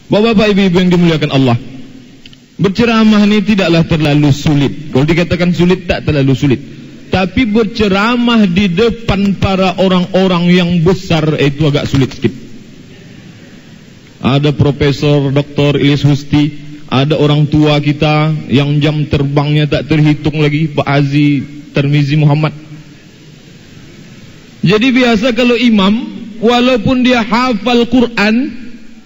Bapak-bapak, ibu-ibu yang dimuliakan Allah, berceramah ini tidaklah terlalu sulit. Kalau dikatakan sulit, tak terlalu sulit. Tapi berceramah di depan para orang-orang yang besar itu agak sulit sedikit. Ada Profesor Dr. Ilyas Husti, ada orang tua kita yang jam terbangnya tak terhitung lagi, Pak Haji Termizi Muhammad. Jadi biasa kalau imam, walaupun dia hafal Quran,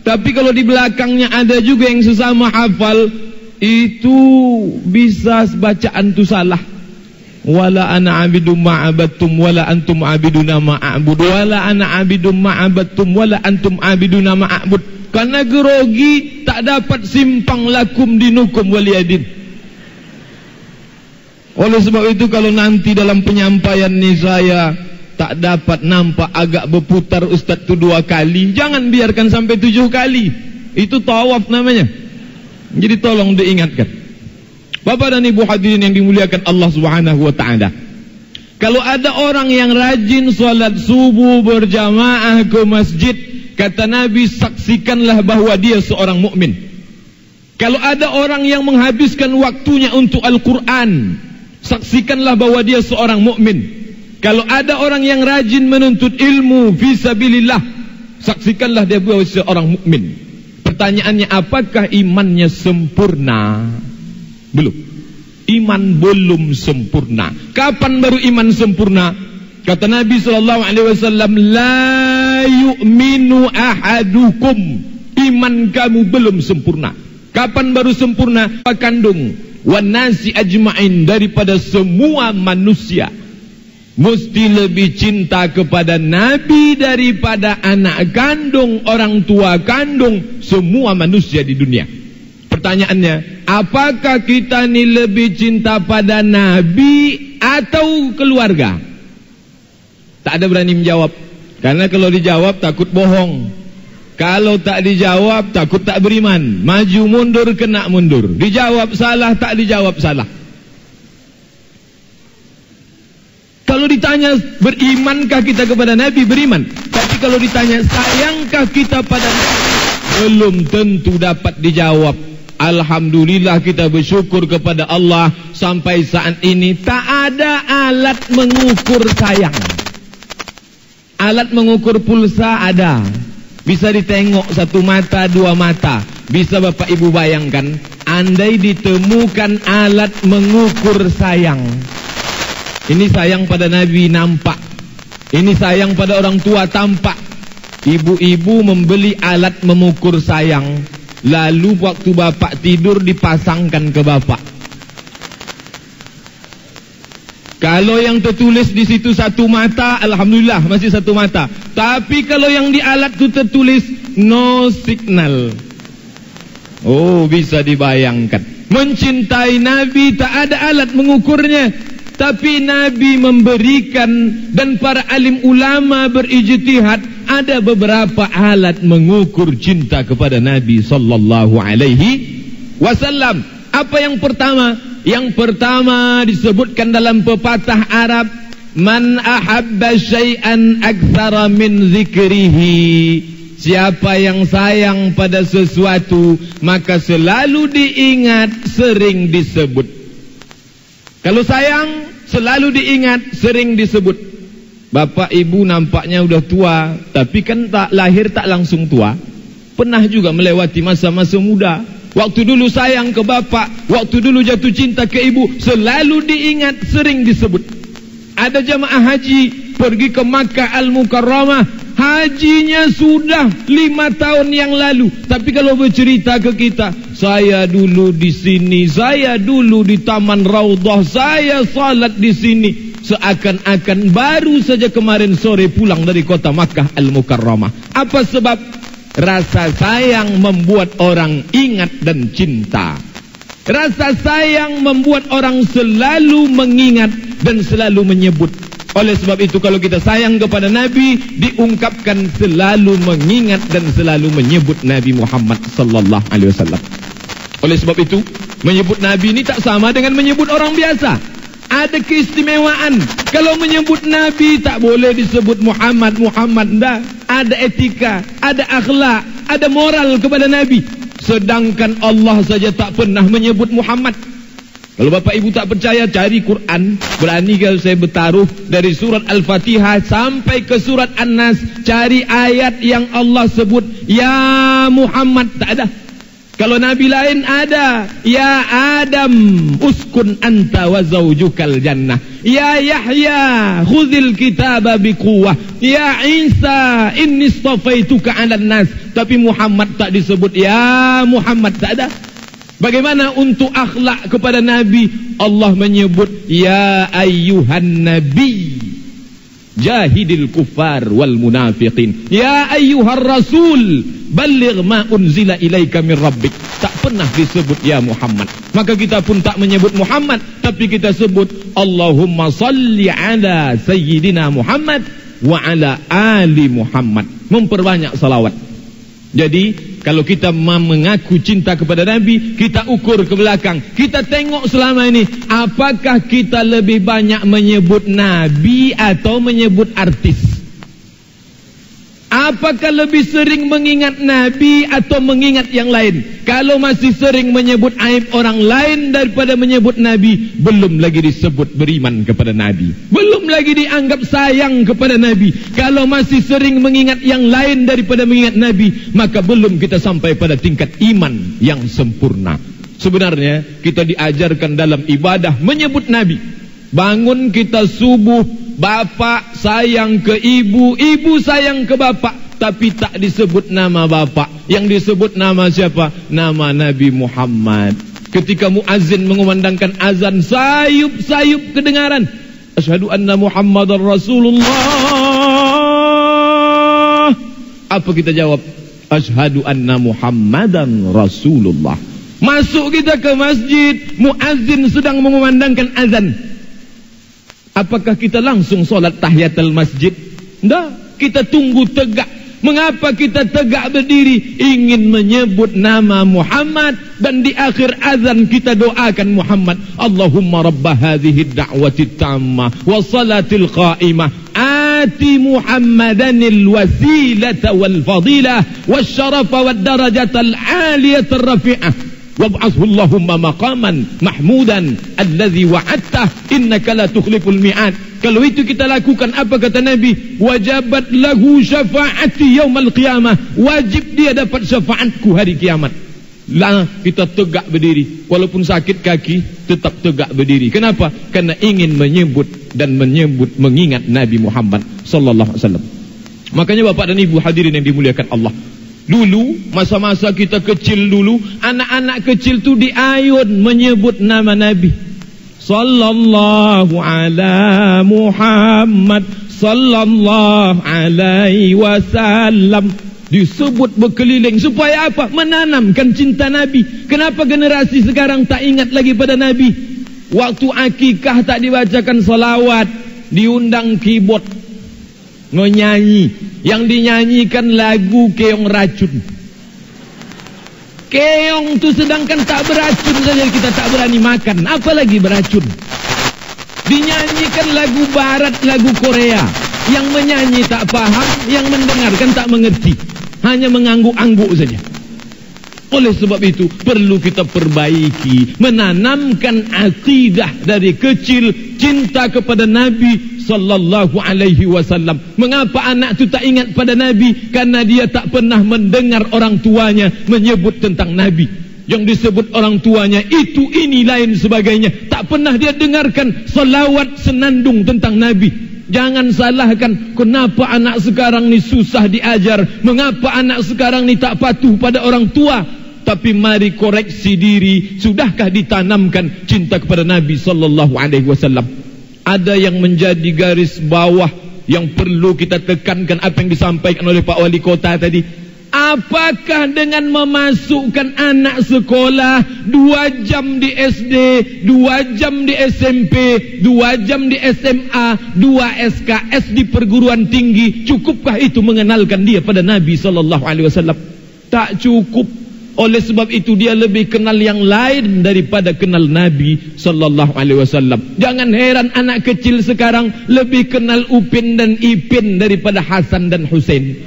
tapi kalau di belakangnya ada juga yang sesama hafal, itu bisa bacaan itu salah. Wala ana abidum ma'abattum wala antum abiduna ma'abud, wala ana abidum ma'abattum wala antum abiduna ma'abud. Karena gerogi tak dapat simpang lakum dinukum waliyadin. Oleh sebab itu kalau nanti dalam penyampaian ni saya tak dapat nampak agak berputar Ustaz tu 2 kali, jangan biarkan sampai 7 kali. Itu tawaf namanya. Jadi tolong diingatkan. Bapak dan Ibu hadirin yang dimuliakan Allah Subhanahu wa taala. Kalau ada orang yang rajin salat subuh berjamaah ke masjid, kata Nabi, saksikanlah bahwa dia seorang mukmin. Kalau ada orang yang menghabiskan waktunya untuk Al-Quran, saksikanlah bahwa dia seorang mukmin. Kalau ada orang yang rajin menuntut ilmu fisabilillah, saksikanlah dia bahwa seorang mukmin. Pertanyaannya, apakah imannya sempurna? Belum. Iman belum sempurna. Kapan baru iman sempurna? Kata Nabi SAW, la yu'minu ahadukum, iman kamu belum sempurna. Kapan baru sempurna? Kandung wan nasi ajma'in, daripada semua manusia. Mesti lebih cinta kepada Nabi daripada anak kandung, orang tua kandung, semua manusia di dunia. Pertanyaannya, apakah kita ni lebih cinta pada Nabi atau keluarga? Tak ada berani menjawab. Karena kalau dijawab takut bohong. Kalau tak dijawab takut tak beriman. Maju mundur kena mundur. Dijawab salah, tak dijawab salah. Kalau ditanya berimankah kita kepada Nabi, beriman. Tapi kalau ditanya sayangkah kita pada Nabi, belum tentu dapat dijawab. Alhamdulillah, kita bersyukur kepada Allah, sampai saat ini tak ada alat mengukur sayang. Alat mengukur pulsa ada, bisa ditengok 1 mata 2 mata. Bisa Bapak Ibu bayangkan, andai ditemukan alat mengukur sayang. Ini sayang pada Nabi nampak, ini sayang pada orang tua tampak. Ibu-ibu membeli alat mengukur sayang, lalu waktu bapak tidur dipasangkan ke bapak. Kalau yang tertulis di situ 1 mata, alhamdulillah masih 1 mata. Tapi kalau yang di alat itu tertulis no signal, oh bisa dibayangkan. Mencintai Nabi tak ada alat mengukurnya. Tapi Nabi memberikan, dan para alim ulama berijtihad, ada beberapa alat mengukur cinta kepada Nabi sallallahu alaihi wasallam. Apa yang pertama? Yang pertama disebutkan dalam pepatah Arab, man ahabba syai'an aktsara min zikrihi. Siapa yang sayang pada sesuatu, maka selalu diingat, sering disebut. Kalau sayang, selalu diingat, sering disebut. Bapak ibu nampaknya udah tua, tapi kan tak lahir tak langsung tua. Pernah juga melewati masa-masa muda. Waktu dulu sayang ke bapak, waktu dulu jatuh cinta ke ibu, selalu diingat, sering disebut. Ada jamaah haji pergi ke Makkah Al-Mukarramah, hajinya sudah 5 tahun yang lalu, tapi kalau bercerita ke kita, saya dulu di sini, saya dulu di Taman Raudhah, saya salat di sini, seakan-akan baru saja kemarin sore pulang dari kota Makkah Al-Mukarramah. Apa sebab? Rasa sayang membuat orang ingat dan cinta. Rasa sayang membuat orang selalu mengingat dan selalu menyebut. Oleh sebab itu, kalau kita sayang kepada Nabi, diungkapkan selalu mengingat dan selalu menyebut Nabi Muhammad sallallahu alaihi wasallam. Oleh sebab itu, menyebut Nabi ini tak sama dengan menyebut orang biasa. Ada keistimewaan. Kalau menyebut Nabi tak boleh disebut Muhammad, Muhammad. Tidak. Ada etika, ada akhlak, ada moral kepada Nabi. Sedangkan Allah saja tak pernah menyebut Muhammad. Kalau Bapak Ibu tak percaya, cari Quran. Berani kalau saya bertaruh dari surat Al-Fatihah sampai ke surat An-Nas, cari ayat yang Allah sebut ya Muhammad, tak ada. Kalau Nabi lain ada, ya Adam uskun anta wa zawjukal jannah, ya Yahya khudhil kitaba biquwwah, ya Isa inni istafaituka 'alan nas. Tapi Muhammad tak disebut, ya Muhammad, tak ada. Bagaimana untuk akhlak kepada Nabi? Allah menyebut ya ayyuhan nabi jahidil kuffar wal munafiqin, ya ayyuhar rasul balligh ma unzila ilaika min rabbik. Tak pernah disebut ya Muhammad. Maka kita pun tak menyebut Muhammad, tapi kita sebut Allahumma salli ala sayyidina Muhammad wa ala ali Muhammad. Memperbanyak salawat. Jadi kalau kita mengaku cinta kepada Nabi, kita ukur ke belakang. Kita tengok selama ini, apakah kita lebih banyak menyebut Nabi atau menyebut artis? Apakah lebih sering mengingat Nabi atau mengingat yang lain? Kalau masih sering menyebut aib orang lain daripada menyebut Nabi, belum lagi disebut beriman kepada Nabi, belum lagi dianggap sayang kepada Nabi. Kalau masih sering mengingat yang lain daripada mengingat Nabi, maka belum kita sampai pada tingkat iman yang sempurna. Sebenarnya kita diajarkan dalam ibadah menyebut Nabi. Bangun kita subuh, bapak sayang ke ibu, ibu sayang ke bapak, tapi tak disebut nama bapak. Yang disebut nama siapa? Nama Nabi Muhammad. Ketika muazzin mengumandangkan azan, sayup-sayup kedengaran, asyhadu anna Muhammadar Rasulullah. Apa kita jawab? Asyhadu anna Muhammadan Rasulullah. Masuk kita ke masjid, muazzin sedang mengumandangkan azan. Apakah kita langsung solat tahiyatul masjid? Tidak, kita tunggu tegak. Mengapa kita tegak berdiri? Ingin menyebut nama Muhammad, dan di akhir azan kita doakan Muhammad. Allahumma rabba hadhihi da'wati tammah wa salatil qa'imah ati Muhammadanil wasilata wal fadilah wasyarafa wad darajatal aliyatar rafi'ah wab'athu Allahumma maqaman mahmudan alladhi wa'adtah innaka la tukhliful mi'ad. Kalau itu kita lakukan, apa kata Nabi? Wajabat lahu syafa'ati yaumal qiyamah. Wajib dia dapat syafaatku hari kiamat. Lah kita tegak berdiri, walaupun sakit kaki tetap tegak berdiri. Kenapa? Karena ingin menyebut mengingat Nabi Muhammad sallallahu alaihi wasallam. Makanya Bapak dan Ibu hadirin yang dimuliakan Allah, dulu masa-masa kita kecil dulu, anak-anak kecil tu diayun menyebut nama Nabi. Sallallahu ala Muhammad sallallahu alaihi wasallam. Disebut berkeliling supaya apa? Menanamkan cinta Nabi. Kenapa generasi sekarang tak ingat lagi pada Nabi? Waktu akikah tak dibacakan salawat, diundang keyboard nyanyi. Yang dinyanyikan lagu keong racun. Keong tu sedangkan tak beracun saja kita tak berani makan, apalagi beracun. Dinyanyikan lagu barat, lagu Korea. Yang menyanyi tak faham, yang mendengarkan tak mengerti, hanya mengangguk-angguk saja. Oleh sebab itu perlu kita perbaiki, menanamkan akidah dari kecil, cinta kepada Nabi sallallahu alaihi wasallam. Mengapa anak itu tak ingat pada Nabi? Karena dia tak pernah mendengar orang tuanya menyebut tentang Nabi. Yang disebut orang tuanya itu, ini, lain sebagainya. Tak pernah dia dengarkan salawat senandung tentang Nabi. Jangan salahkan kenapa anak sekarang ni susah diajar, mengapa anak sekarang ni tak patuh pada orang tua. Tapi mari koreksi diri, sudahkah ditanamkan cinta kepada Nabi sallallahu alaihi wasallam? Ada yang menjadi garis bawah yang perlu kita tekankan, apa yang disampaikan oleh Pak Wali Kota tadi. Apakah dengan memasukkan anak sekolah 2 jam di SD, 2 jam di SMP, 2 jam di SMA, 2 SKS di perguruan tinggi, cukupkah itu mengenalkan dia pada Nabi sallallahu alaihi wasallam? Tak cukup. Oleh sebab itu dia lebih kenal yang lain daripada kenal Nabi sallallahu alaihi wasallam. Jangan heran anak kecil sekarang lebih kenal Upin dan Ipin daripada Hasan dan Husain.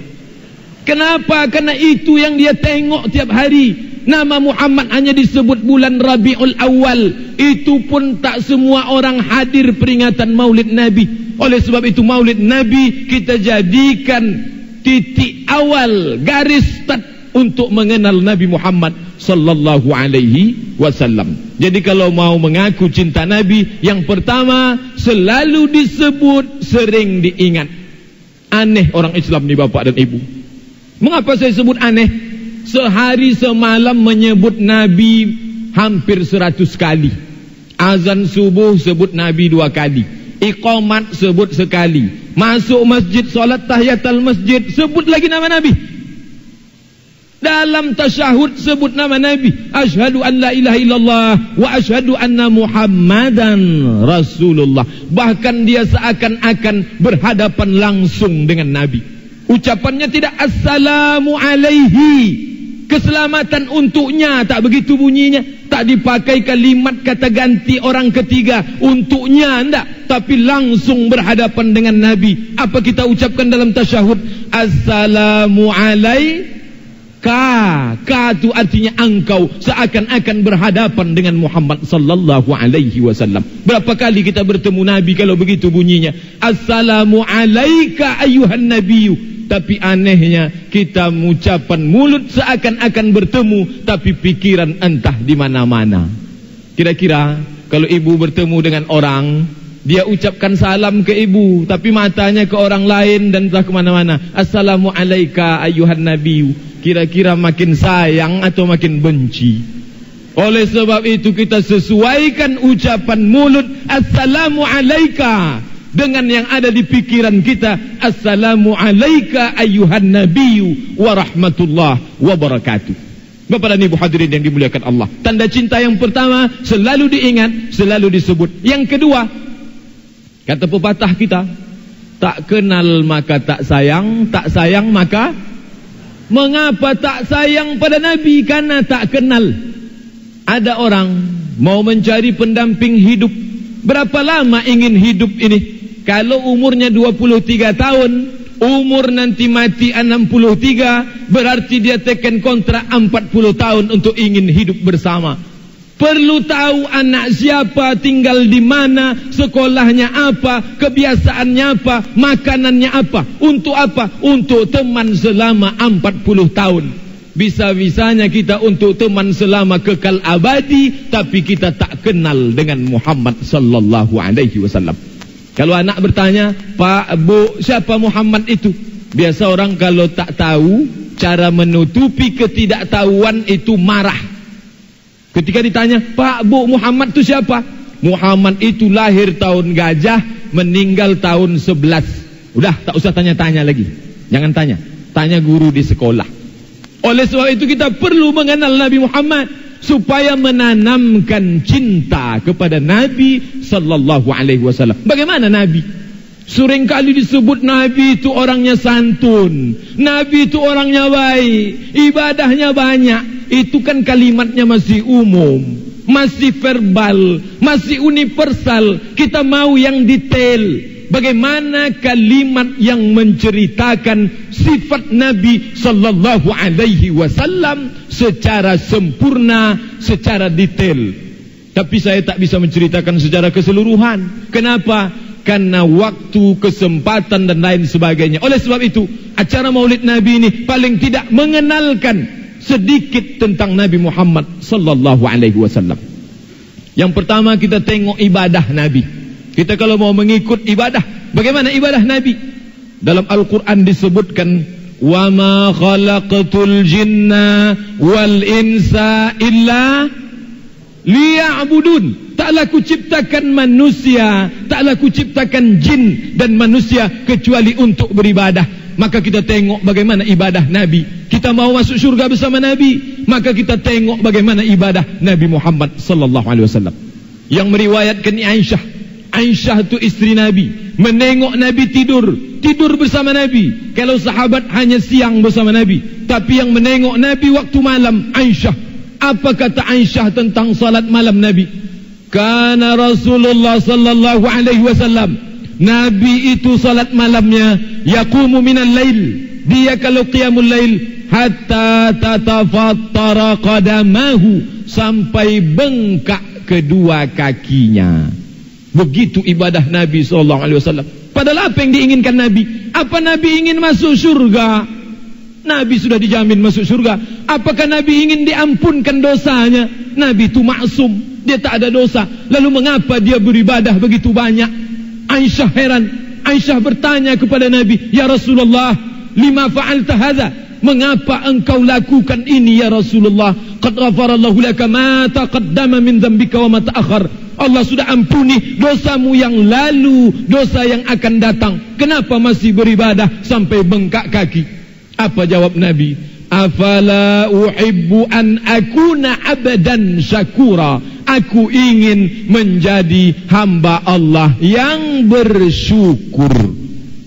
Kenapa? Karena itu yang dia tengok tiap hari. Nama Muhammad hanya disebut bulan Rabiul Awal. Itu pun tak semua orang hadir peringatan Maulid Nabi. Oleh sebab itu Maulid Nabi kita jadikan titik awal, garis start untuk mengenal Nabi Muhammad sallallahu alaihi wasallam. Jadi kalau mau mengaku cinta Nabi, yang pertama selalu disebut, sering diingat. Aneh orang Islam ni bapak dan ibu. Mengapa saya sebut aneh? Sehari semalam menyebut Nabi hampir 100 kali. Azan subuh sebut Nabi 2 kali. Iqamat sebut sekali. Masuk masjid, solat tahiyatul masjid, sebut lagi nama Nabi. Dalam tasyahud sebut nama Nabi. Asyhadu an la ilaha illallah wa asyhadu anna Muhammadan Rasulullah. Bahkan dia seakan-akan berhadapan langsung dengan Nabi. Ucapannya tidak assalamu alaihi, keselamatan untuknya, tak begitu bunyinya. Tak dipakai kalimat kata ganti orang ketiga, untuknya enggak, tapi langsung berhadapan dengan Nabi. Apa kita ucapkan dalam tasyahud? Assalamu alaika. Ka itu artinya engkau, seakan-akan berhadapan dengan Muhammad sallallahu alaihi wasallam. Berapa kali kita bertemu Nabi kalau begitu bunyinya? Assalamu alaika ayuhan nabiyyu. Tapi anehnya kita mengucapkan mulut seakan-akan bertemu, tapi pikiran entah di mana-mana. Kira-kira kalau ibu bertemu dengan orang, dia ucapkan salam ke ibu, tapi matanya ke orang lain dan entah ke mana-mana. Assalamu alaika ayuhan nabiyyu. Kira-kira makin sayang atau makin benci? Oleh sebab itu kita sesuaikan ucapan mulut assalamu alaika dengan yang ada di pikiran kita. Assalamu alaika ayyuhan nabiyyu wa rahmatullah wa barakatuh. Bapak dan ibu hadirin yang dimuliakan Allah, tanda cinta yang pertama selalu diingat, selalu disebut. Yang kedua, kata pepatah kita, tak kenal maka tak sayang, tak sayang maka. Mengapa tak sayang pada Nabi? Karena tak kenal. Ada orang mau mencari pendamping hidup. Berapa lama ingin hidup ini? Kalau umurnya 23 tahun, umur nanti mati 63, berarti dia teken kontrak 40 tahun untuk ingin hidup bersama. Perlu tahu anak siapa, tinggal di mana, sekolahnya apa, kebiasaannya apa, makanannya apa. Untuk apa? Untuk teman selama 40 tahun. Bisa-bisanya kita untuk teman selama kekal abadi, tapi kita tak kenal dengan Muhammad sallallahu alaihi wasallam. Kalau anak bertanya, Pak, Bu, siapa Muhammad itu? Biasa orang kalau tak tahu, cara menutupi ketidaktahuan itu marah. Ketika ditanya, Pak, Bu, Muhammad itu siapa? Muhammad itu lahir tahun gajah, meninggal tahun 11. Udah, tak usah tanya-tanya lagi. Jangan tanya, tanya guru di sekolah. Oleh sebab itu kita perlu mengenal Nabi Muhammad supaya menanamkan cinta kepada Nabi sallallahu alaihi wasallam. Bagaimana Nabi? Seringkali disebut Nabi itu orangnya santun, Nabi itu orangnya baik, ibadahnya banyak. Itu kan kalimatnya masih umum, masih verbal, masih universal. Kita mau yang detail. Bagaimana kalimat yang menceritakan sifat Nabi sallallahu alaihi wasallam secara sempurna, secara detail. Tapi saya tak bisa menceritakan secara keseluruhan. Kenapa? Karena waktu, kesempatan dan lain sebagainya. Oleh sebab itu, acara Maulid Nabi ini paling tidak mengenalkan sedikit tentang Nabi Muhammad sallallahu alaihi wasallam. Yang pertama kita tengok ibadah Nabi. Kita kalau mau mengikut ibadah, bagaimana ibadah Nabi? Dalam Al-Quran disebutkan, wa ma khalaqatul jinna wal insa illa liya'budun. Taklah kuciptakan manusia, taklah kuciptakan jin dan manusia kecuali untuk beribadah. Maka kita tengok bagaimana ibadah Nabi. Kita mau masuk surga bersama Nabi, maka kita tengok bagaimana ibadah Nabi Muhammad sallallahu alaihi wasallam. Yang meriwayatkan Aisyah, Aisyah itu istri Nabi, menengok Nabi tidur bersama Nabi. Kalau sahabat hanya siang bersama Nabi, tapi yang menengok Nabi waktu malam Aisyah. Apa kata Aisyah tentang salat malam Nabi? Kana Rasulullah sallallahu alaihi wasallam, Nabi itu salat malamnya yaqumu minal lail, dia kalau qiyamul lail hatta tatafattara qadamahu, sampai bengkak kedua kakinya. Begitu ibadah Nabi SAW. Padahal apa yang diinginkan Nabi? Apa Nabi ingin masuk surga? Nabi sudah dijamin masuk surga. Apakah Nabi ingin diampunkan dosanya? Nabi itu maksum, dia tak ada dosa. Lalu mengapa dia beribadah begitu banyak? Aisyah heran. Aisyah bertanya kepada Nabi, ya Rasulullah, lima fa'alta hadza? Mengapa engkau lakukan ini ya Rasulullah? Qad ghafarallahu laka ma taqaddama min dzambika wa ma ta'akhkhar. Allah sudah ampuni dosamu yang lalu, dosa yang akan datang. Kenapa masih beribadah sampai bengkak kaki? Apa jawab Nabi? Afala uhibbu an akuna abdan syakura. Aku ingin menjadi hamba Allah yang bersyukur.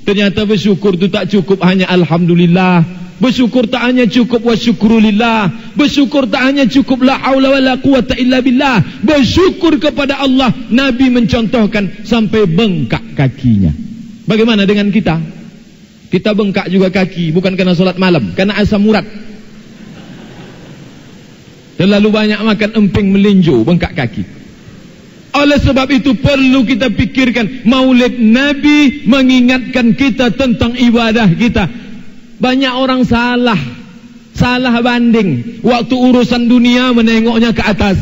Ternyata bersyukur itu tak cukup hanya alhamdulillah. Bersyukur tak hanya cukup wa syukrulillah. Bersyukur tak hanya cukup la haula wala quwata illa billah. Bersyukur kepada Allah. Nabi mencontohkan sampai bengkak kakinya. Bagaimana dengan kita? Kita bengkak juga kaki, bukan karena solat malam, karena asam urat. Terlalu banyak makan emping melinjo, bengkak kaki. Oleh sebab itu perlu kita pikirkan, Maulid Nabi mengingatkan kita tentang ibadah kita. Banyak orang salah banding. Waktu urusan dunia menengoknya ke atas,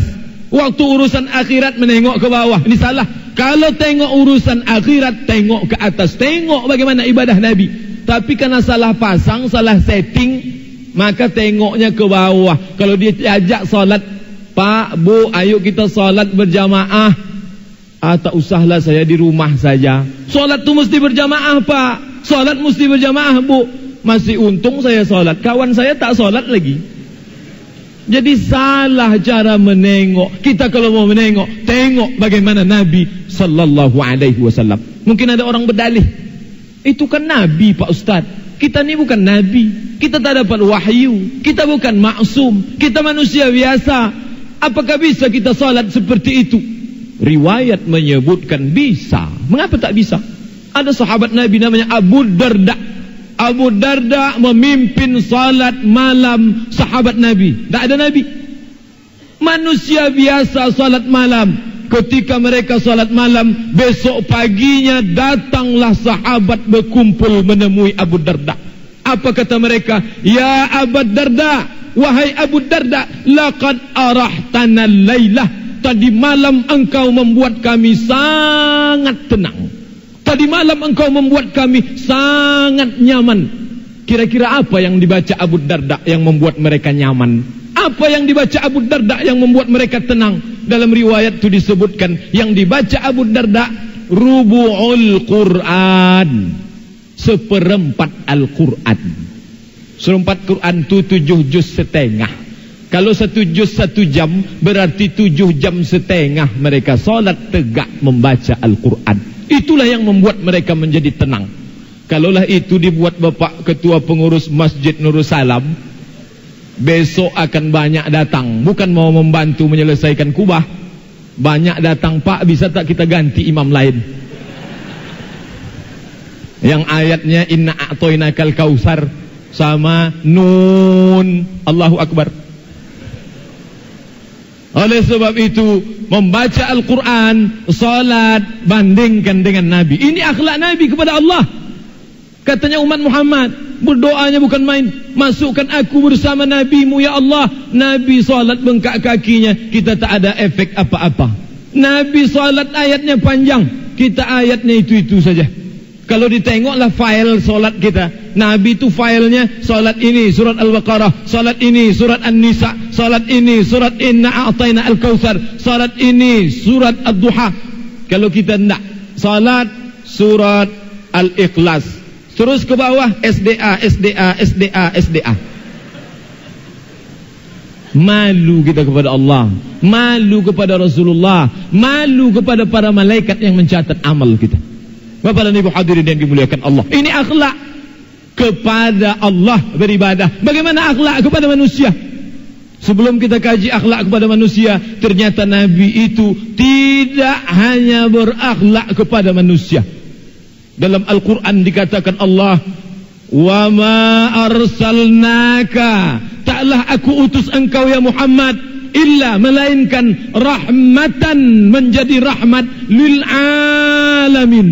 waktu urusan akhirat menengok ke bawah. Ini salah. Kalau tengok urusan akhirat, tengok ke atas, tengok bagaimana ibadah Nabi. Tapi karena salah pasang, salah setting, maka tengoknya ke bawah. Kalau dia ajak solat, Pak, Bu, ayo kita solat berjamaah. Tak usahlah, saya di rumah saja. Solat tu mesti berjamaah, Pak. Solat mesti berjamaah, Bu. Masih untung saya solat, kawan saya tak solat lagi. Jadi salah cara menengok. Kita kalau mau menengok, tengok bagaimana Nabi sallallahu alaihi wasallam. Mungkin ada orang berdalih, itu kan Nabi Pak Ustaz. Kita ni bukan Nabi, kita tak dapat wahyu, kita bukan maksum, kita manusia biasa. Apakah bisa kita solat seperti itu? Riwayat menyebutkan bisa. Mengapa tak bisa? Ada sahabat Nabi namanya Abu Darda. Abu Darda memimpin salat malam sahabat Nabi. Tak ada Nabi. Manusia biasa salat malam. Ketika mereka salat malam, besok paginya datanglah sahabat berkumpul menemui Abu Darda. Apa kata mereka? Ya Abu Darda, wahai Abu Darda, laqad arahtana lailah. Tadi malam engkau membuat kami sangat tenang. Tadi malam engkau membuat kami sangat nyaman. Kira-kira apa yang dibaca Abu Darda yang membuat mereka nyaman? Apa yang dibaca Abu Darda yang membuat mereka tenang? Dalam riwayat itu disebutkan, yang dibaca Abu Darda rubu'ul Quran, seperempat Al-Quran. Seperempat Quran itu 7 juz setengah. Kalau 1 juz 1 jam, berarti 7 jam setengah mereka solat tegak membaca Al-Quran. Itulah yang membuat mereka menjadi tenang. Kalaulah itu dibuat Bapak Ketua Pengurus Masjid Nurul Salam, besok akan banyak datang. Bukan mau membantu menyelesaikan kubah, banyak datang. Pak, bisa tak kita ganti imam lain yang ayatnya inna a'toinakal kausar sama nun Allahu Akbar. Oleh sebab itu, membaca Al-Quran, salat, bandingkan dengan Nabi. Ini akhlak Nabi kepada Allah. Katanya umat Muhammad, berdoanya bukan main. Masukkan aku bersama Nabi-Mu ya Allah. Nabi salat bengkak kakinya, kita tak ada efek apa-apa. Nabi salat ayatnya panjang, kita ayatnya itu-itu saja. Kalau ditengoklah file solat kita, Nabi itu filenya solat ini surat Al-Baqarah, solat ini surat An-Nisa, solat ini surat Inna A'tayna Al-Kautsar, solat ini surat Ad-Duha. Kalau kita tidak, solat surat Al-Ikhlas, terus ke bawah SDA, SDA, SDA, SDA. Malu kita kepada Allah, malu kepada Rasulullah, malu kepada para malaikat yang mencatat amal kita. Bapak dan Ibu hadirin yang dimuliakan Allah, ini akhlak kepada Allah beribadah. Bagaimana akhlak kepada manusia? Sebelum kita kaji akhlak kepada manusia, ternyata Nabi itu tidak hanya berakhlak kepada manusia. Dalam Al-Quran dikatakan Allah, Wa ma arsalnaka, taklah aku utus engkau ya Muhammad illa, melainkan rahmatan, menjadi rahmat lil alamin.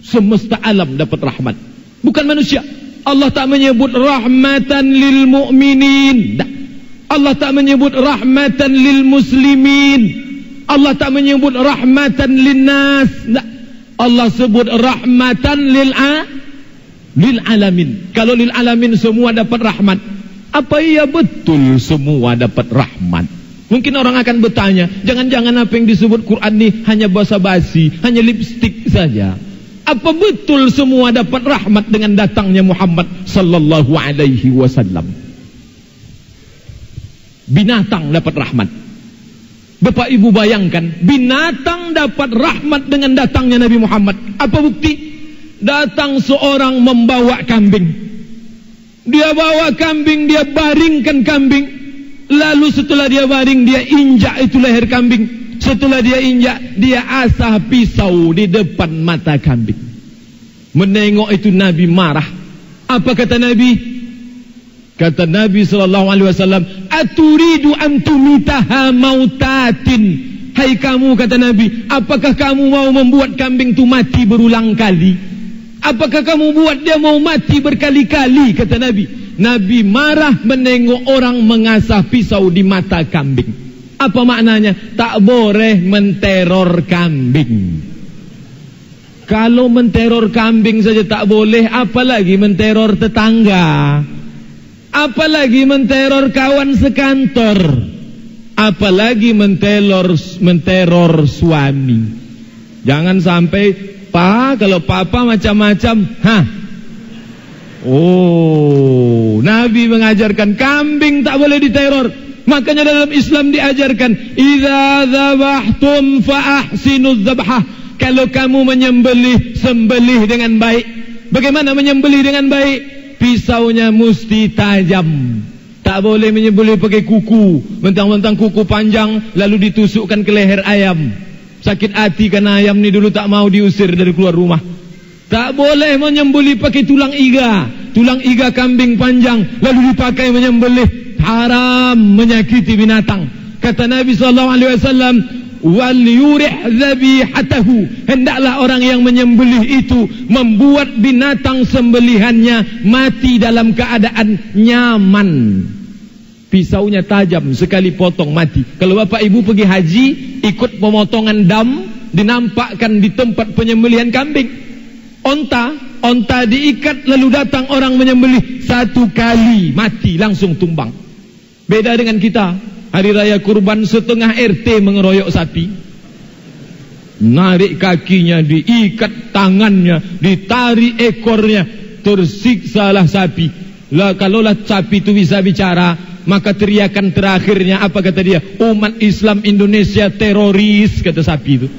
Semesta alam dapat rahmat, bukan manusia. Allah tak menyebut rahmatan lil mu'minin, Allah tak menyebut rahmatan lil muslimin, Allah tak menyebut rahmatan lin nas, Allah sebut rahmatan lil alamin. Kalau lil alamin semua dapat rahmat, apa iya betul semua dapat rahmat? Mungkin orang akan bertanya, jangan-jangan apa yang disebut Quran ini hanya basa-basi, hanya lipstik saja. Apa betul semua dapat rahmat dengan datangnya Muhammad sallallahu alaihi wasallam? Binatang dapat rahmat. Bapak Ibu bayangkan, binatang dapat rahmat dengan datangnya Nabi Muhammad. Apa bukti? Datang seorang membawa kambing. Dia bawa kambing, dia baringkan kambing. Lalu setelah dia baring, dia injak itu leher kambing. Setelah dia injak, dia asah pisau di depan mata kambing. Menengok itu Nabi marah. Apa kata Nabi? Kata Nabi SAW, aturidu antumitaha mautatin. Hai kamu, kata Nabi, apakah kamu mau membuat kambing itu mati berulang kali? Apakah kamu buat dia mau mati berkali-kali? Kata Nabi. Nabi marah menengok orang mengasah pisau di mata kambing. Apa maknanya? Tak boleh menteror kambing. Kalau menteror kambing saja tak boleh, apalagi menteror tetangga, apalagi menteror kawan sekantor, apalagi menteror suami. Jangan sampai, Pak, kalau papa macam-macam, Nabi mengajarkan kambing tak boleh diteror. Makanya dalam Islam diajarkan, idza dzabhtum fa ahsinuz dzabhah. Kalau kamu menyembelih, sembelih dengan baik. Bagaimana menyembelih dengan baik? Pisaunya mesti tajam. Tak boleh menyembelih pakai kuku, mentang-mentang kuku panjang lalu ditusukkan ke leher ayam. Sakit hati karena ayam ni dulu tak mau diusir dari keluar rumah. Tak boleh menyembelih pakai tulang iga. Tulang iga kambing panjang lalu dipakai menyembelih. Haram, menyakiti binatang. Kata Nabi SAW, wal yurih dzabihatahu, hendaklah orang yang menyembelih itu membuat binatang sembelihannya mati dalam keadaan nyaman. Pisaunya tajam, sekali potong mati. Kalau bapak ibu pergi haji, ikut pemotongan dam, dinampakkan di tempat penyembelihan kambing. Onta diikat, lalu datang orang menyembelih, satu kali mati, langsung tumbang. Beda dengan kita, hari raya kurban setengah RT mengeroyok sapi. Narik kakinya, diikat tangannya, ditarik ekornya, tersiksalah sapi. Lah kalaulah sapi itu bisa bicara, maka teriakan terakhirnya apa kata dia? Umat Islam Indonesia teroris, kata sapi itu.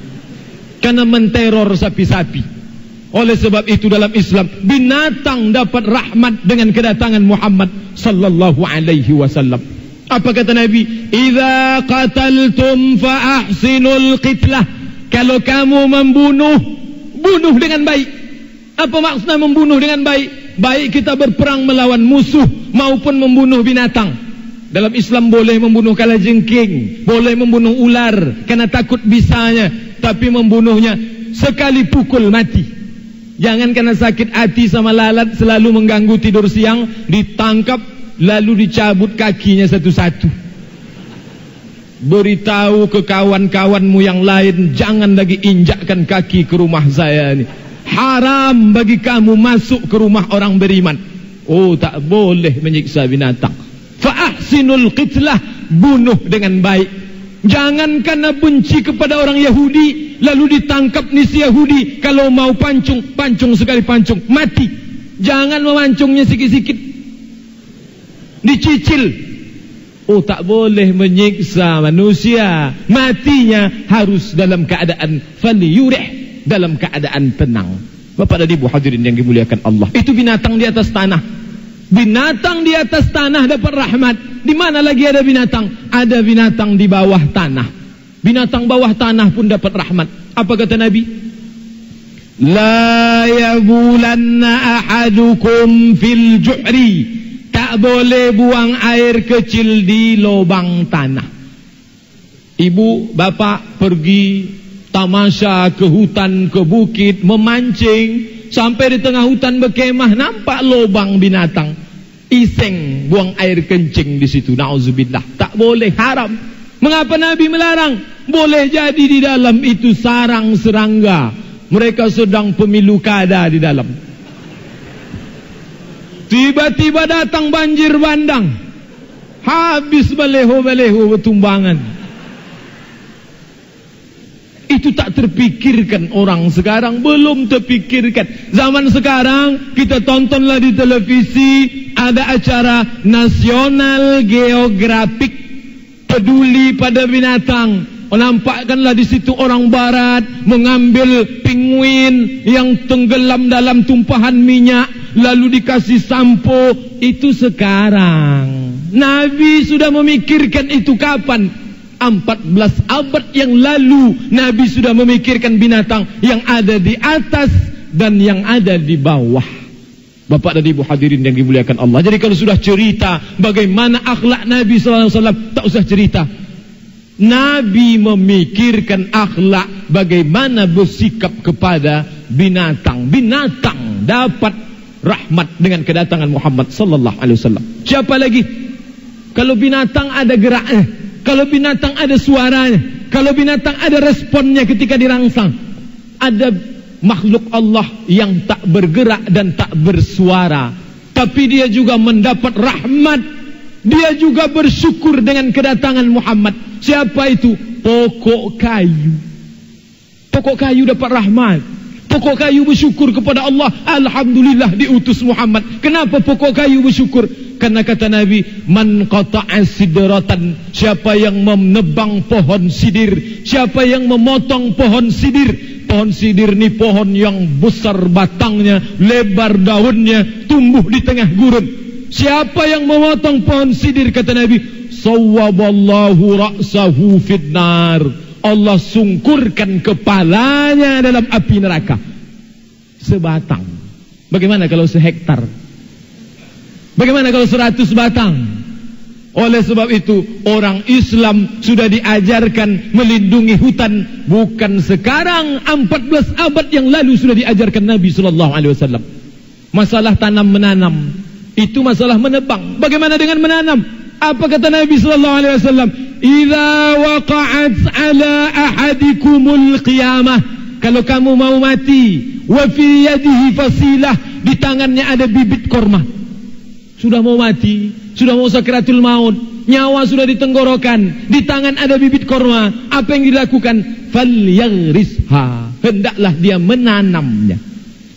Karena menteror sapi-sapi. Oleh sebab itu dalam Islam, binatang dapat rahmat dengan kedatangan Muhammad sallallahu alaihi wasallam. Apa kata Nabi? Idza qataltum fa ahsinul qitlah. Kalau kamu membunuh, bunuh dengan baik. Apa maksudnya membunuh dengan baik? Baik kita berperang melawan musuh maupun membunuh binatang. Dalam Islam boleh membunuh kalajengking, boleh membunuh ular karena takut bisanya, tapi membunuhnya sekali pukul mati. Jangan karena sakit hati sama lalat selalu mengganggu tidur siang, ditangkap lalu dicabut kakinya satu-satu. Beritahu ke kawan-kawanmu yang lain, jangan lagi injakkan kaki ke rumah saya ini. Haram bagi kamu masuk ke rumah orang beriman. Oh, tak boleh menyiksa binatang. Fa ahsinul qitlah, bunuh dengan baik. Jangan karena benci kepada orang Yahudi lalu ditangkap nih si Yahudi, kalau mau pancung sekali pancung, mati. Jangan memancungnya sikit-sikit, dicicil. Oh, tak boleh menyiksa manusia. Matinya harus dalam keadaan faliyurih, dalam keadaan tenang. Bapak dan Ibu hadirin yang dimuliakan Allah, itu binatang di atas tanah. Binatang di atas tanah dapat rahmat. Di mana lagi ada binatang? Ada binatang di bawah tanah. Binatang bawah tanah pun dapat rahmat. Apa kata Nabi? La yabulanna ahadukum fil juhri. Tak boleh buang air kecil di lubang tanah. Ibu, bapak pergi tamasya ke hutan, ke bukit, memancing. Sampai di tengah hutan berkemah, nampak lubang binatang. Iseng buang air kencing di situ. Na'udzubillah. Tak boleh, haram. Mengapa Nabi melarang? Boleh jadi di dalam itu sarang serangga. Mereka sedang pemilu kada di dalam. Tiba-tiba datang banjir bandang. Habis baleho-baleho bertumbangan. Itu tak terpikirkan orang sekarang. Belum terpikirkan. Zaman sekarang kita tontonlah di televisi. Ada acara National Geographic. Peduli pada binatang. Nampakkanlah di situ orang barat mengambil penguin yang tenggelam dalam tumpahan minyak, lalu dikasih sampo. Itu sekarang. Nabi sudah memikirkan itu kapan? 14 abad yang lalu Nabi sudah memikirkan binatang yang ada di atas dan yang ada di bawah. Bapak dan ibu hadirin yang dimuliakan Allah. Jadi kalau sudah cerita bagaimana akhlak Nabi SAW, tak usah cerita. Nabi memikirkan akhlak bagaimana bersikap kepada binatang. Binatang dapat rahmat dengan kedatangan Muhammad sallallahu alaihi wasallam. Siapa lagi? Kalau binatang ada geraknya, kalau binatang ada suaranya, kalau binatang ada responnya ketika dirangsang. Ada makhluk Allah yang tak bergerak dan tak bersuara, tapi dia juga mendapat rahmat. Dia juga bersyukur dengan kedatangan Muhammad. Siapa itu? Pokok kayu. Pokok kayu dapat rahmat. Pokok kayu bersyukur kepada Allah. Alhamdulillah diutus Muhammad. Kenapa pokok kayu bersyukur? Karena kata Nabi, man qata'a sidratan, siapa yang menebang pohon sidir, siapa yang memotong pohon sidir. Pohon sidir ni pohon yang besar batangnya, lebar daunnya, tumbuh di tengah gurun. Siapa yang memotong pohon sidir, kata Nabi, sawwaballahu ra'sahu fidnar, Allah sungkurkan kepalanya dalam api neraka. Sebatang. Bagaimana kalau sehektar? Bagaimana kalau 100 batang? Oleh sebab itu orang Islam sudah diajarkan melindungi hutan. Bukan sekarang, 14 abad yang lalu sudah diajarkan Nabi SAW. Masalah tanam menanam, itu masalah menebang. Bagaimana dengan menanam? Apa kata Nabi SAW? Idza waqa'at ala ahadikumul qiyamah, kalau kamu mau mati, wa fi yadihi fasilah, di tangannya ada bibit korma. Sudah mau mati, sudah mau sakratul maut, nyawa sudah di tenggorokan, di tangan ada bibit korma. Apa yang dilakukan? Falyaghrisha, hendaklah dia menanamnya.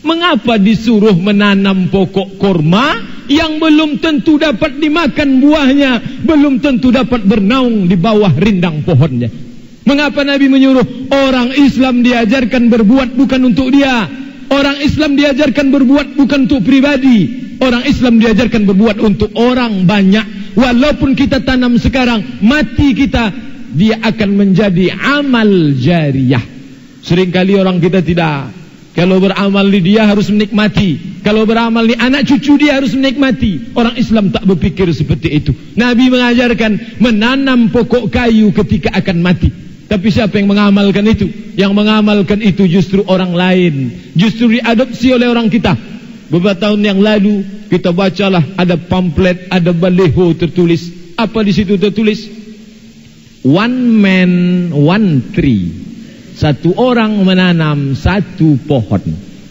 Mengapa disuruh menanam pokok korma yang belum tentu dapat dimakan buahnya, belum tentu dapat bernaung di bawah rindang pohonnya? Mengapa Nabi menyuruh? Orang Islam diajarkan berbuat bukan untuk dia. Orang Islam diajarkan berbuat bukan untuk pribadi. Orang Islam diajarkan berbuat untuk orang banyak. Walaupun kita tanam sekarang, mati kita, dia akan menjadi amal jariyah. Seringkali orang kita tidak. Kalau beramal di dia harus menikmati. Kalau beramal di anak cucu dia harus menikmati. Orang Islam tak berpikir seperti itu. Nabi mengajarkan menanam pokok kayu ketika akan mati. Tapi siapa yang mengamalkan itu? Yang mengamalkan itu justru orang lain. Justru diadopsi oleh orang kita. Beberapa tahun yang lalu kita bacalah ada pamflet, ada baleho tertulis. Apa di situ tertulis? One man, one tree. Satu orang menanam satu pohon.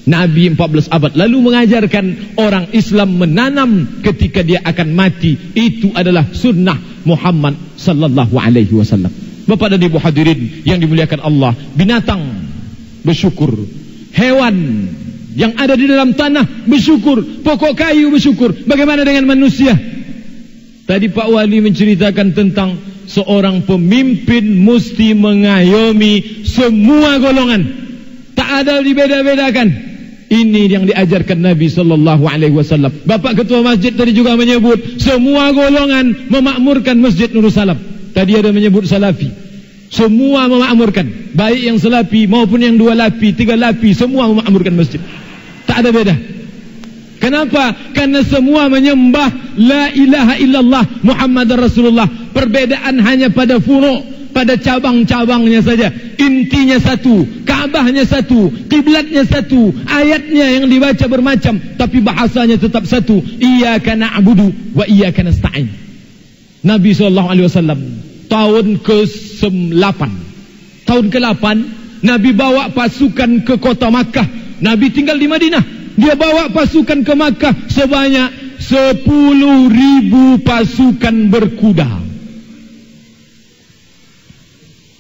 Nabi 14 abad lalu mengajarkan orang Islam menanam ketika dia akan mati. Itu adalah sunnah Muhammad sallallahu alaihi wasallam. Bapak dan ibu hadirin yang dimuliakan Allah, binatang bersyukur, hewan yang ada di dalam tanah bersyukur, pokok kayu bersyukur. Bagaimana dengan manusia? Tadi Pak Wali menceritakan tentang seorang pemimpin mesti mengayomi semua golongan. Tak ada dibeda-bedakan. Ini yang diajarkan Nabi sallallahu alaihi wasallam. Bapak Ketua Masjid tadi juga menyebut semua golongan memakmurkan Masjid Nurul Salam. Tadi ada menyebut Salafi. Semua memakmurkan, baik yang selapi maupun yang 2 lapi, 3 lapi, semua memakmurkan masjid. Tak ada beda. Kenapa? Karena semua menyembah la ilaha illallah Muhammadar Rasulullah. Perbedaan hanya pada furu', pada cabang-cabangnya saja. Intinya satu, Ka'bahnya satu, kiblatnya satu, ayatnya yang dibaca bermacam, tapi bahasanya tetap satu. Iyyaka na'budu wa iyyaka nasta'in. Nabi SAW tahun ke-8, tahun ke-8 Nabi bawa pasukan ke kota Makkah. Nabi tinggal di Madinah, dia bawa pasukan ke Makkah sebanyak 10.000 pasukan berkuda.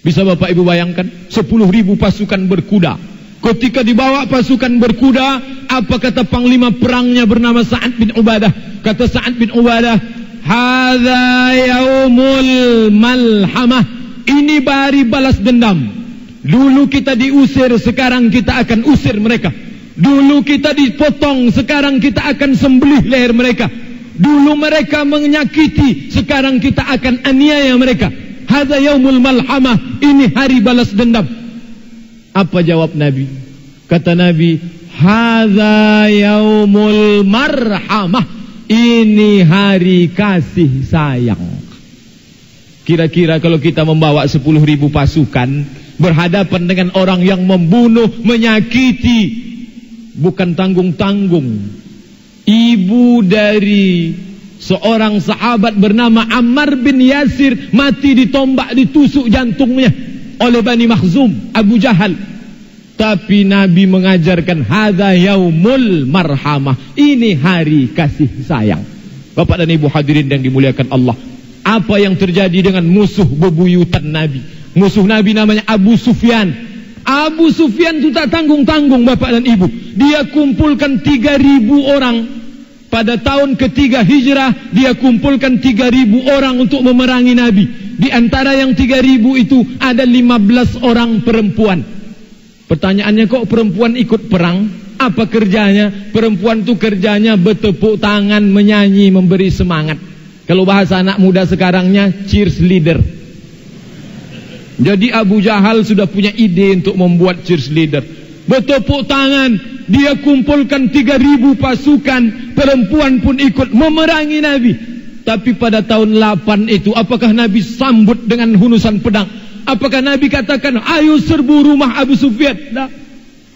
Bisa Bapak Ibu bayangkan 10.000 pasukan berkuda. Ketika dibawa pasukan berkuda, apa kata panglima perangnya bernama Sa'ad bin Ubadah? Kata Sa'ad bin Ubadah, hadza yaumul malhamah. Ini hari balas dendam. Dulu kita diusir, sekarang kita akan usir mereka. Dulu kita dipotong, sekarang kita akan sembelih leher mereka. Dulu mereka menyakiti, sekarang kita akan aniaya mereka. Hadza yaumul malhamah, ini hari balas dendam. Apa jawab Nabi? Kata Nabi, hadza yaumul marhamah, ini hari kasih sayang. Kira-kira kalau kita membawa 10.000 pasukan berhadapan dengan orang yang membunuh, menyakiti, bukan tanggung-tanggung. Ibu dari seorang sahabat bernama Ammar bin Yasir mati ditombak, ditusuk jantungnya oleh Bani Makhzum, Abu Jahal. Tapi Nabi mengajarkan hadza yaumul marhamah, ini hari kasih sayang. Bapak dan Ibu hadirin yang dimuliakan Allah, apa yang terjadi dengan musuh bebuyutan Nabi? Musuh Nabi namanya Abu Sufyan. Abu Sufyan itu tak tanggung-tanggung Bapak dan Ibu. Dia kumpulkan 3.000 orang. Pada tahun ketiga hijrah, dia kumpulkan 3.000 orang untuk memerangi Nabi. Di antara yang 3.000 itu ada 15 orang perempuan. Pertanyaannya, kok perempuan ikut perang? Apa kerjanya? Perempuan itu kerjanya bertepuk tangan, menyanyi, memberi semangat. Kalau bahasa anak muda sekarangnya, cheerleader. Jadi Abu Jahal sudah punya ide untuk membuat cheerleader. Bertepuk tangan, dia kumpulkan 3.000 pasukan, perempuan pun ikut memerangi Nabi. Tapi pada tahun 8 itu, apakah Nabi sambut dengan hunusan pedang? Apakah Nabi katakan, ayo serbu rumah Abu Sufyan? Nah,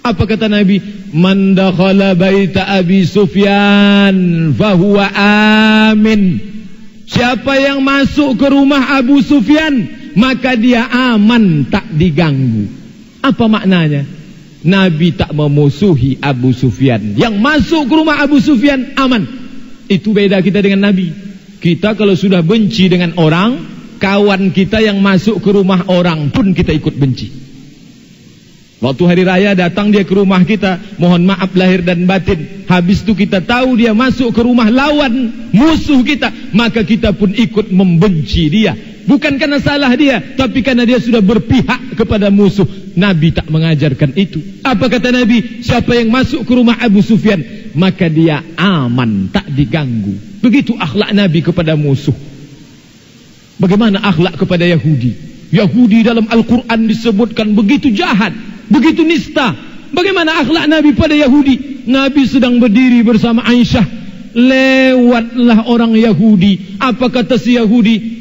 apa kata Nabi? Man dakhala baita Abi Sufyan fahuwa amin. Siapa yang masuk ke rumah Abu Sufyan, maka dia aman, tak diganggu. Apa maknanya? Nabi tak memusuhi Abu Sufyan. Yang masuk ke rumah Abu Sufyan aman. Itu beda kita dengan Nabi. Kita kalau sudah benci dengan orang, kawan kita yang masuk ke rumah orang pun kita ikut benci. Waktu hari raya datang dia ke rumah kita, mohon maaf lahir dan batin. Habis itu kita tahu dia masuk ke rumah lawan, musuh kita, maka kita pun ikut membenci dia. Bukan karena salah dia, tapi karena dia sudah berpihak kepada musuh. Nabi tak mengajarkan itu. Apa kata Nabi? Siapa yang masuk ke rumah Abu Sufyan, maka dia aman, tak diganggu. Begitu akhlak Nabi kepada musuh. Bagaimana akhlak kepada Yahudi? Yahudi dalam Al-Quran disebutkan begitu jahat, begitu nista. Bagaimana akhlak Nabi pada Yahudi? Nabi sedang berdiri bersama Aisyah, lewatlah orang Yahudi. Apa kata si Yahudi?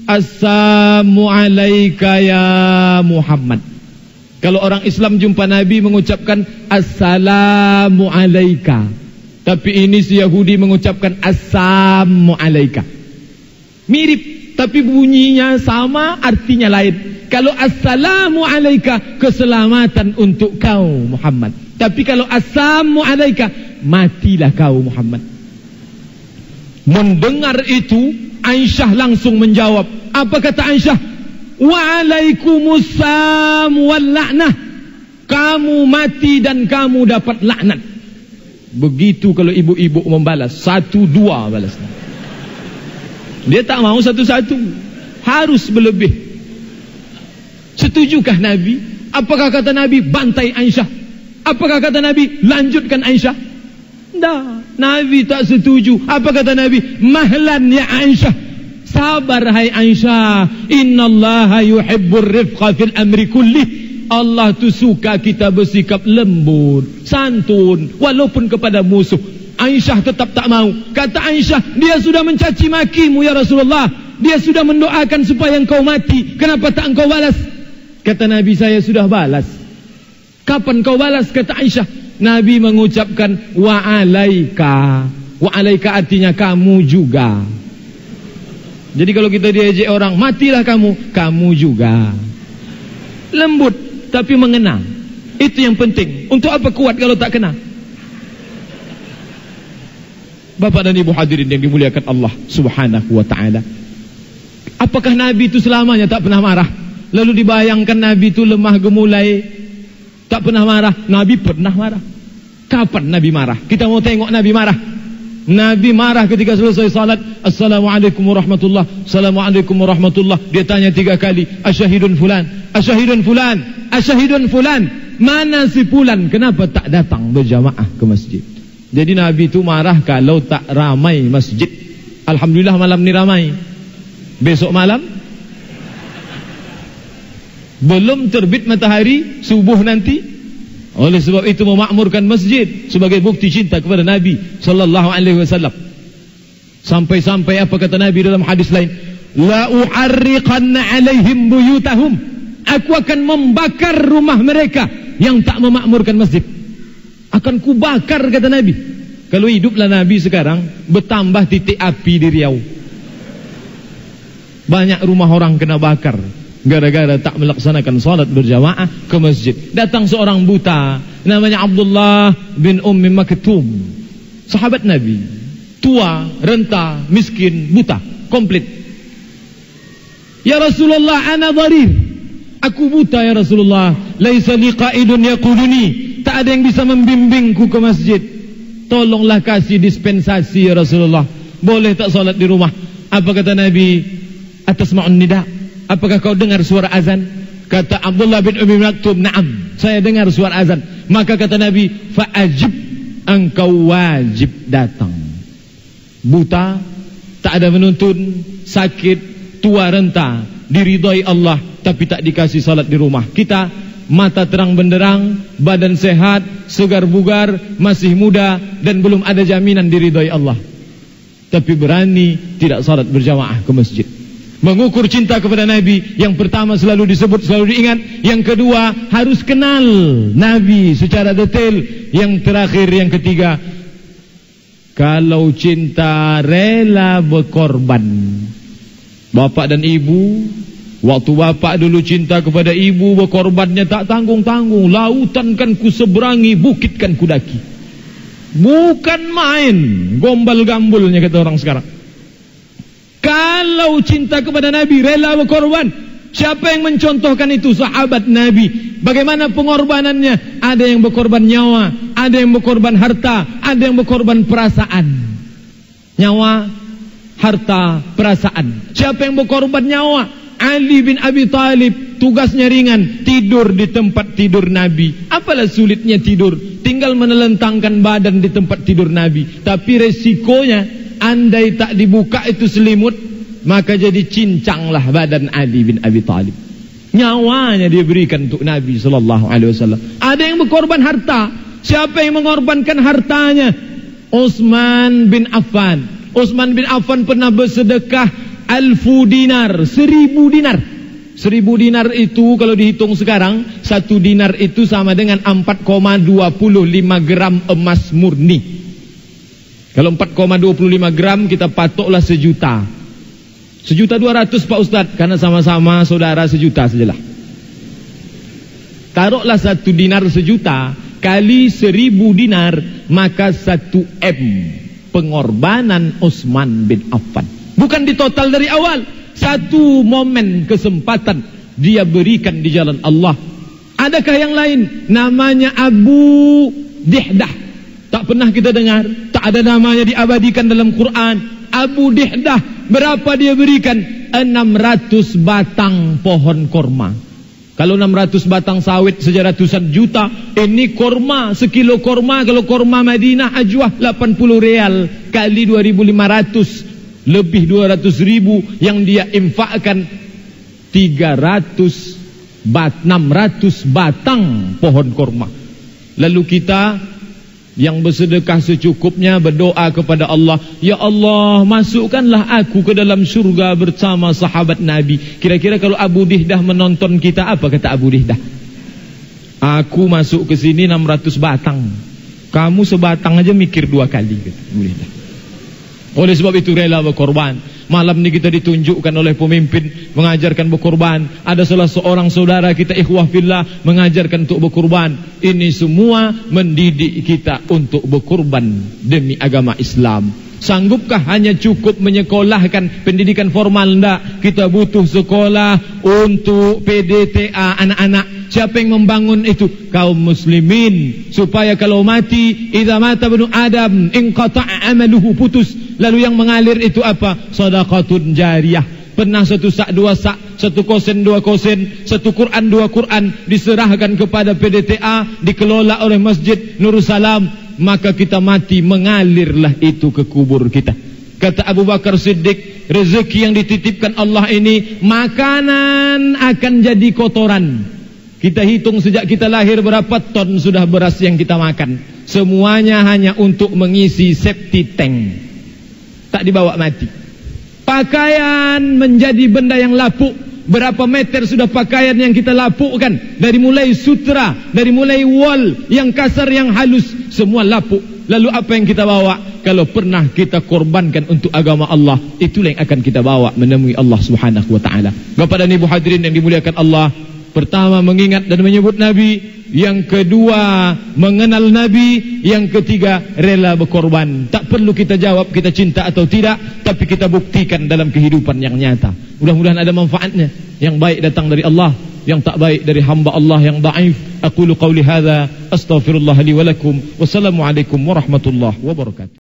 Assalamu alayka ya Muhammad. Kalau orang Islam jumpa Nabi mengucapkan Assalamu alayka, tapi ini si Yahudi mengucapkan Assalamu alayka. Mirip, tapi bunyinya sama, artinya lain. Kalau Assalamu alayka, keselamatan untuk kau Muhammad. Tapi kalau Assalamu alayka, matilah kau Muhammad. Mendengar itu, Aisyah langsung menjawab. Apa kata Aisyah? Wa'alaikumussalam wal la'nah. Kamu mati dan kamu dapat laknat. Begitu kalau ibu-ibu membalas, 1-2 balasnya. Dia tak mau satu-satu, harus berlebih. Setujukah Nabi? Apakah kata Nabi bantai Aisyah? Apakah kata Nabi lanjutkan Aisyah? Tidak, Nabi tak setuju. Apa kata Nabi? Mahlan ya Aisyah, Sabar hai Aisyah, innallaha yuhibbur rifqa fil amri kulli. Allah tu suka kita bersikap lembut, santun, walaupun kepada musuh. Aisyah tetap tak mau. Kata Aisyah, dia sudah mencaci makimu ya Rasulullah, dia sudah mendoakan supaya engkau mati, kenapa tak engkau balas? Kata Nabi, saya sudah balas. Kapan kau balas? Kata Aisyah. Nabi mengucapkan wa'alaika. Wa'alaika artinya kamu juga. Jadi kalau kita diejek orang, matilah kamu, kamu juga. Lembut tapi mengena. Itu yang penting. Untuk apa kuat kalau tak kena? Bapak dan Ibu hadirin yang dimuliakan Allah Subhanahu wa ta'ala, apakah Nabi itu selamanya tak pernah marah? Lalu dibayangkan Nabi itu lemah gemulai, tak pernah marah. Nabi pernah marah. Kapan Nabi marah? Kita mau tengok Nabi marah. Nabi marah ketika selesai salat. Assalamualaikum warahmatullah, Assalamualaikum warahmatullah. Dia tanya 3 kali, asyahidun fulan, asyahidun fulan, asyahidun fulan. Mana si fulan? Kenapa tak datang berjamaah ke masjid? Jadi Nabi itu marah kalau tak ramai masjid. Alhamdulillah malam ni ramai. Besok malam belum terbit matahari, subuh nanti. Oleh sebab itu memakmurkan masjid sebagai bukti cinta kepada Nabi sallallahu alaihi wasallam. Sampai-sampai apa kata Nabi dalam hadis lain? La uharriqanna alaihim buyutahum. Aku akan membakar rumah mereka yang tak memakmurkan masjid. Akan kubakar, kata Nabi. Kalau hiduplah Nabi sekarang, bertambah titik api di Riau. Banyak rumah orang kena bakar gara-gara tak melaksanakan salat berjamaah ke masjid. Datang seorang buta namanya Abdullah bin Ummi Maktum, sahabat Nabi, tua, renta, miskin, buta, komplit. Ya Rasulullah, ana dharir, aku buta ya Rasulullah. Laisa li qaidun yaquluni, tak ada yang bisa membimbingku ke masjid. Tolonglah kasih dispensasi ya Rasulullah, boleh tak salat di rumah? Apa kata Nabi? Atasma'un nida, apakah kau dengar suara azan? Kata Abdullah bin Ummi Maktum, na'am, saya dengar suara azan. Maka kata Nabi, fa'ajib, engkau wajib datang. Buta, tak ada menuntun, sakit, tua, renta, diridhai Allah, tapi tak dikasih salat di rumah. Kita mata terang benderang, badan sehat, segar bugar, masih muda, dan belum ada jaminan diridhai Allah, tapi berani tidak salat berjamaah ke masjid. Mengukur cinta kepada Nabi, yang pertama selalu disebut, selalu diingat. Yang kedua, harus kenal Nabi secara detail. Yang terakhir, yang ketiga, kalau cinta rela berkorban. Bapak dan ibu, waktu bapak dulu cinta kepada ibu, berkorbannya tak tanggung-tanggung. Lautan kan ku seberangi, bukit kan ku daki. Bukan main, gombal-gambulnya kata orang sekarang. Kalau cinta kepada Nabi, rela berkorban. Siapa yang mencontohkan itu? Sahabat Nabi. Bagaimana pengorbanannya? Ada yang berkorban nyawa, ada yang berkorban harta, ada yang berkorban perasaan. Nyawa, harta, perasaan. Siapa yang berkorban nyawa? Ali bin Abi Talib, tugasnya ringan, tidur di tempat tidur Nabi. Apalah sulitnya tidur? Tinggal menelentangkan badan di tempat tidur Nabi. Tapi resikonya, andai tak dibuka itu selimut, maka jadi cincanglah badan Ali bin Abi Talib. Nyawanya dia berikan untuk Nabi sallallahu alaihi wasallam. Ada yang berkorban harta. Siapa yang mengorbankan hartanya? Utsman bin Affan. Utsman bin Affan pernah bersedekah 1000 dinar, 1000 dinar. 1000 dinar itu kalau dihitung sekarang, 1 dinar itu sama dengan 4,25 gram emas murni. Kalau 4,25 gram kita patoklah 1 juta. 1.200.000 Pak Ustadz, karena sama-sama saudara 1 juta sajalah. Taruhlah 1 dinar 1 juta kali 1000 dinar, maka 1 M pengorbanan Utsman bin Affan. Bukan di total dari awal, 1 momen kesempatan dia berikan di jalan Allah. Adakah yang lain? Namanya Abu Dihdah. Tak pernah kita dengar, tak ada namanya diabadikan dalam Quran. Abu Dihdah, berapa dia berikan? 600 batang pohon korma. Kalau 600 batang sawit saja ratusan juta, ini korma, sekilo korma, kalau korma Madinah ajwah 80 real kali 2.500, lebih 200.000 yang dia infakkan 600 batang pohon kurma. Lalu kita yang bersedekah secukupnya berdoa kepada Allah, ya Allah, masukkanlah aku ke dalam syurga bersama sahabat Nabi. Kira-kira kalau Abu Dihdah menonton kita, apa kata Abu Dihdah? Aku masuk ke sini 600 batang, kamu sebatang aja mikir 2 kali, kata Abu Dihdah. Oleh sebab itu rela berkorban. Malam ini kita ditunjukkan oleh pemimpin mengajarkan berkorban. Ada salah seorang saudara kita ikhwah fillah mengajarkan untuk berkorban. Ini semua mendidik kita untuk berkorban demi agama Islam. Sanggupkah hanya cukup menyekolahkan pendidikan formal? Tidak. Kita butuh sekolah untuk PDTA anak-anak. Siapa yang membangun itu? Kaum muslimin. Supaya kalau mati, idza mata ibnu Adam inqata'a amaluhu, putus. Lalu yang mengalir itu apa? Shadaqatun jariyah. Pernah 1 sak 2 sak, 1 kosen 2 kosen, 1 Quran 2 Quran diserahkan kepada PDTA, dikelola oleh Masjid Nurul Salam, maka kita mati mengalirlah itu ke kubur kita. Kata Abu Bakar Siddiq, rezeki yang dititipkan Allah ini, makanan akan jadi kotoran. Kita hitung sejak kita lahir berapa ton sudah beras yang kita makan. Semuanya hanya untuk mengisi septic tank, tak dibawa mati. Pakaian menjadi benda yang lapuk. Berapa meter sudah pakaian yang kita lapukkan, dari mulai sutra, dari mulai wol yang kasar, yang halus, semua lapuk. Lalu apa yang kita bawa? Kalau pernah kita korbankan untuk agama Allah, itulah yang akan kita bawa menemui Allah Subhanahu wa taala. Bapak dan Ibu hadirin yang dimuliakan Allah, pertama mengingat dan menyebut Nabi, yang kedua mengenal Nabi, yang ketiga rela berkorban. Tak perlu kita jawab kita cinta atau tidak, tapi kita buktikan dalam kehidupan yang nyata. Mudah-mudahan ada manfaatnya. Yang baik datang dari Allah, yang tak baik dari hamba Allah yang dhaif. Aqulu qawli hadza astaghfirullah li wa lakum. Wassalamualaikum warahmatullahi wabarakatuh.